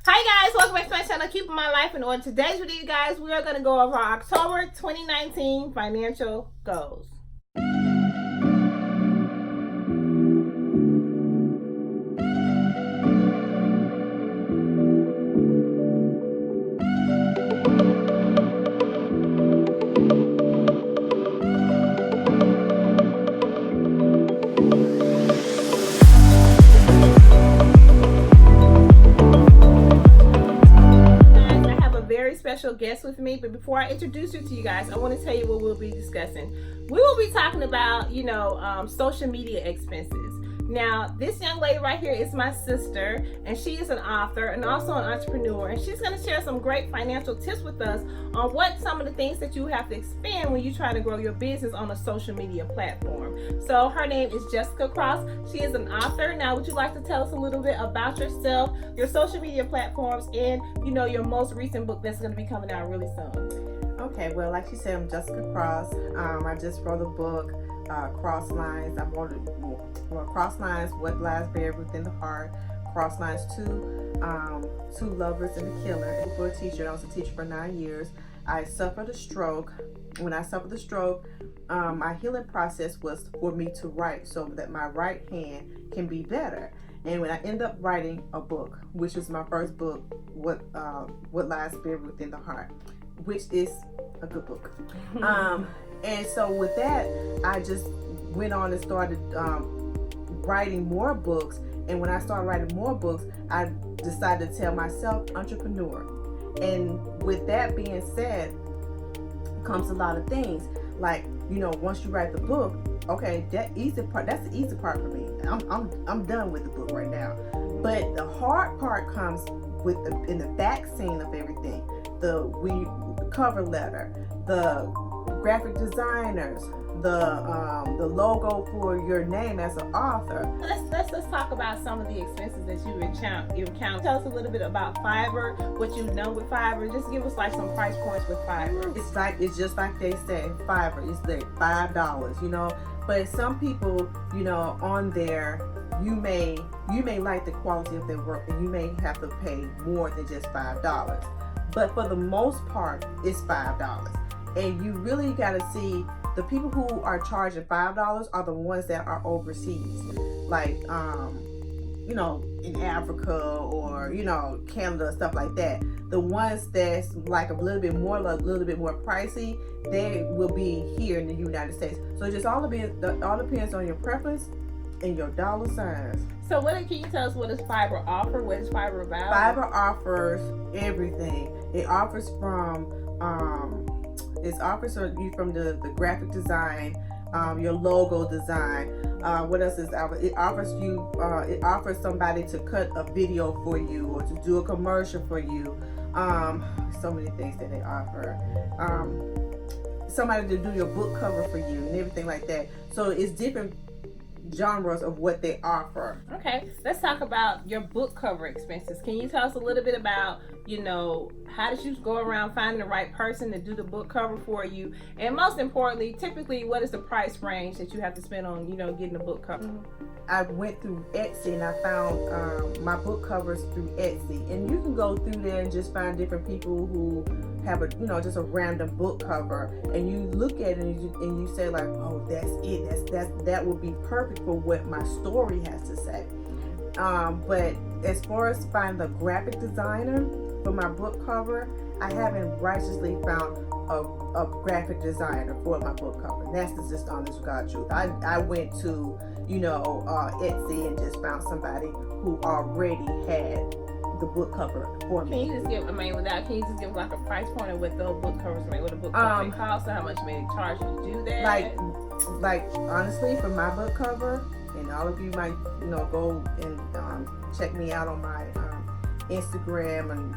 Hi guys, welcome back to my channel, Keeping My Life in Order. Today's video, you guys, we are going to go over our October 2019 financial goals. Special guest with me, but before I introduce her to you guys, I want to tell you what we'll be discussing. We will be talking about, social media expenses. Now, this young lady right here is my sister, and she is an author and also an entrepreneur, and she's going to share some great financial tips with us on what some of the things that you have to expend when you try to grow your business on a social media platform. So her name is Jessica Cross. She is an author. Now, would you like to tell us a little bit about yourself, your social media platforms, and your most recent book that's going to be coming out really soon? Okay, well, like she said, I'm Jessica Cross. I just wrote a book, Cross Lines. I wrote Cross Lines, What Lies Buried Within the Heart. Cross Lines 2, Two Lovers and a Killer. For a teacher, I was a teacher for 9 years. I suffered a stroke. When I suffered the stroke, my healing process was for me to write so that my right hand can be better. And when I ended up writing a book, which was my first book, What Lies Buried Within the Heart, which is a good book. And so with that, I just went on and started writing more books. And when I started writing more books, I decided to tell myself entrepreneur. And with that being said, comes a lot of things. Like, once you write the book, okay, that's the easy part for me. I'm done with the book right now. But the hard part comes in the back scene of everything. The cover letter, the graphic designers, the logo for your name as an author. Let's talk about some of the expenses that you encounter. Tell us a little bit about Fiverr, what you've done with Fiverr. Just give us like some price points with Fiverr. It's just like they say, Fiverr is like $5, But some people, on there, you may like the quality of their work, and you may have to pay more than just $5. But for the most part, it's $5. And you really got to see the people who are charging $5 are the ones that are overseas, like in Africa or Canada, stuff like that. The ones that's like a little bit more pricey, they will be here in the United States. So it just all depends on your preference and your dollar signs. So can you tell us, what does Fiverr offer? What is Fiverr about? Fiverr offers everything. It offers from you from the graphic design, your logo design. What else is it offers somebody to cut a video for you or to do a commercial for you. So many things that they offer. Somebody to do your book cover for you and everything like that. So it's different genres of what they offer. Okay, let's talk about your book cover expenses. Can you tell us a little bit about, how did you go around finding the right person to do the book cover for you? And most importantly, typically, what is the price range that you have to spend on, getting a book cover? I went through Etsy and I found my book covers through Etsy. And you can go through there and just find different people who have just a random book cover, and you look at it and you say like, oh, that's it. That would be perfect for what my story has to say. But as far as finding the graphic designer for my book cover, I haven't righteously found a graphic designer for my book cover. And that's just honest to God truth. I went to Etsy and just found somebody who already had the book cover for me. Can you just give like a price point of what those book covers make, what a book cover may cost, or how much may they charge you to do that? Like honestly, for my book cover, and all of you might go and check me out on my Instagram and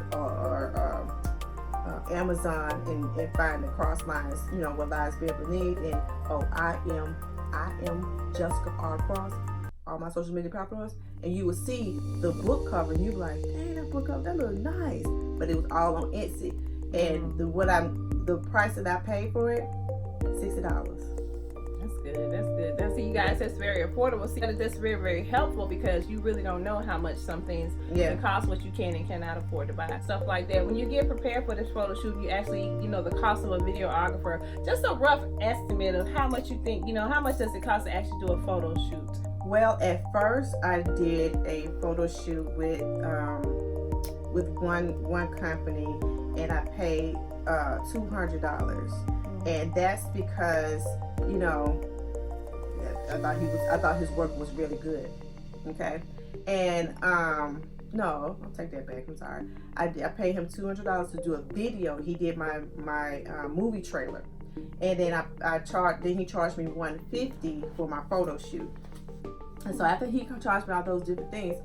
Amazon and find the Cross Lines, What Lies Buried Beneath, and I am Jessica R. Cross, all my social media platforms, and you will see the book cover and you'll be like, dang, that book cover, that looks nice. But it was all on Etsy. And the price that I paid for it, $60. That's good. That's good. That's, see, you guys, that's very affordable. See, that's very, very helpful because you really don't know how much some things can cost, what you can and cannot afford to buy. Stuff like that. When you get prepared for this photo shoot, you actually, you know, the cost of a videographer, just a rough estimate of how much you think, you know, how much does it cost to actually do a photo shoot? Well, at first I did a photo shoot with one company, and I paid $200, and that's because, you know, I thought his work was really good. Okay, and no, I'll take that back. I'm sorry. I paid him $200 to do a video. He did my movie trailer, and then he charged me $150 for my photo shoot. And so after he charged me all those different things,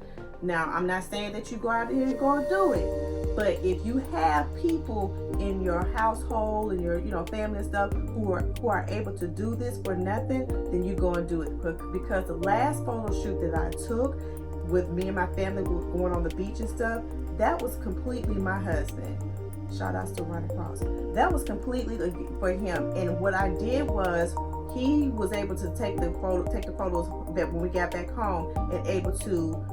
now I'm not saying that you go out here and go and do it, but if you have people in your household and your, you know, family and stuff who are able to do this for nothing, then you go and do it. Because the last photo shoot that I took with me and my family going on the beach and stuff, that was completely my husband. Shout outs to Ronnie Cross. That was completely for him. And what I did was, he was able to take the photos that when we got back home, and able to,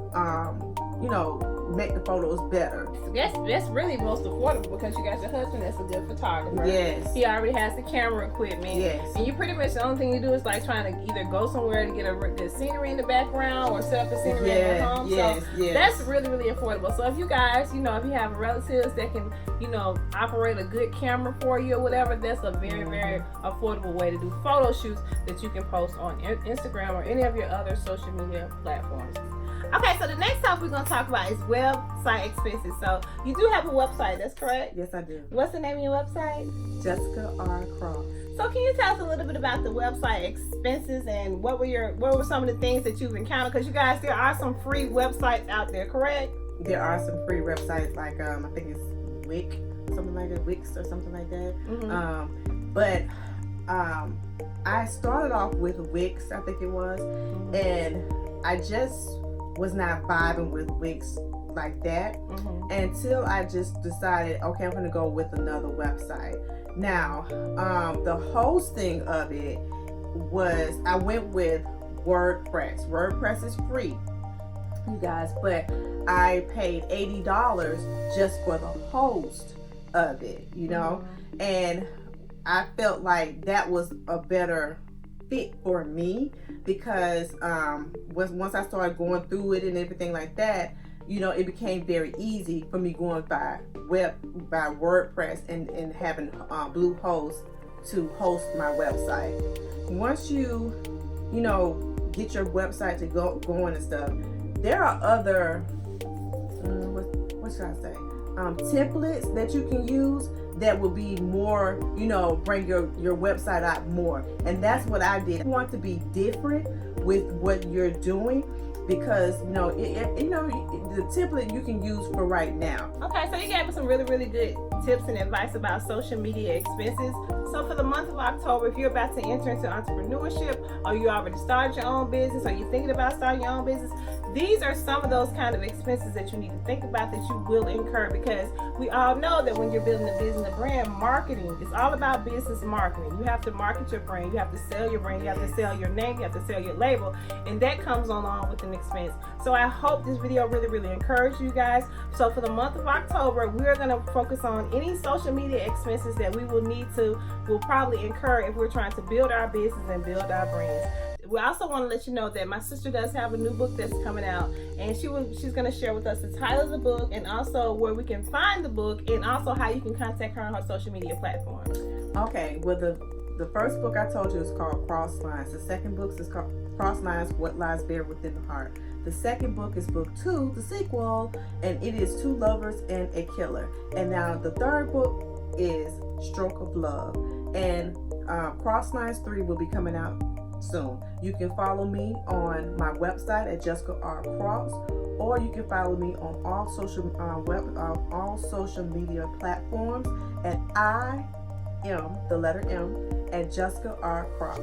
you know, make the photos better. That's really most affordable because you got your husband that's a good photographer. Yes. He already has the camera equipment. Yes. And you pretty much, the only thing you do is like trying to either go somewhere to get a good scenery in the background or set up a scenery in your home. Yes, so yes. that's really, really affordable. So if you guys, you know, if you have relatives that can, you know, operate a good camera for you or whatever, that's a very, very affordable way to do photo shoots that you can post on Instagram or any of your other social media platforms. Okay, so the next topic we're going to talk about is website expenses. So you do have a website, that's correct? Yes, I do. What's the name of your website? Jessica R. Cross. So can you tell us a little bit about the website expenses and what were some of the things that you've encountered? Because you guys, there are some free websites out there, correct? There are some free websites like I think it's Wix, something like that, Wix or something like that. But I started off with Wix, I think it was, and I just was not vibing with Wix like that until I just decided, okay, I'm gonna go with another website. Now, the hosting of it was, I went with WordPress. WordPress is free, you guys, but I paid $80 just for the host of it, you know, and I felt like that was a better fit for me because once I started going through it and everything like that, you know, it became very easy for me going by WordPress and having Bluehost to host my website. Once you know, get your website to go going and stuff, there are other what should I say, templates that you can use that will be more, you know, bring your website out more. And that's what I did. I want to be different with what you're doing because, you know, the template you can use for right now. Okay, so you gave us some really, really good tips and advice about social media expenses. So for the month of October, if you're about to enter into entrepreneurship, or you already started your own business, or you're thinking about starting your own business, these are some of those kind of expenses that you need to think about that you will incur, because we all know that when you're building a business, a brand, marketing is all about business marketing. You have to market your brand, you have to sell your brand, you have to sell your name, you have to sell your label, and that comes along with an expense. So I hope this video really, really encouraged you guys. So for the month of October, we're going to focus on any social media expenses that we will probably incur if we're trying to build our business and build our brands. We also want to let you know that my sister does have a new book that's coming out, and she's going to share with us the title of the book and also where we can find the book and also how you can contact her on her social media platforms. Okay, well the first book I told you is called Cross Lines. The second book is called Cross Lines, What Lies Buried Within the Heart. The second book is book 2, the sequel, and it is 2 Lovers and a Killer. And now the third book is Stroke of Love. And Cross Lines 3 will be coming out soon. You can follow me on my website at Jessica R. Cross, or you can follow me on all social media platforms at I am the letter M at Jessica R. Cross.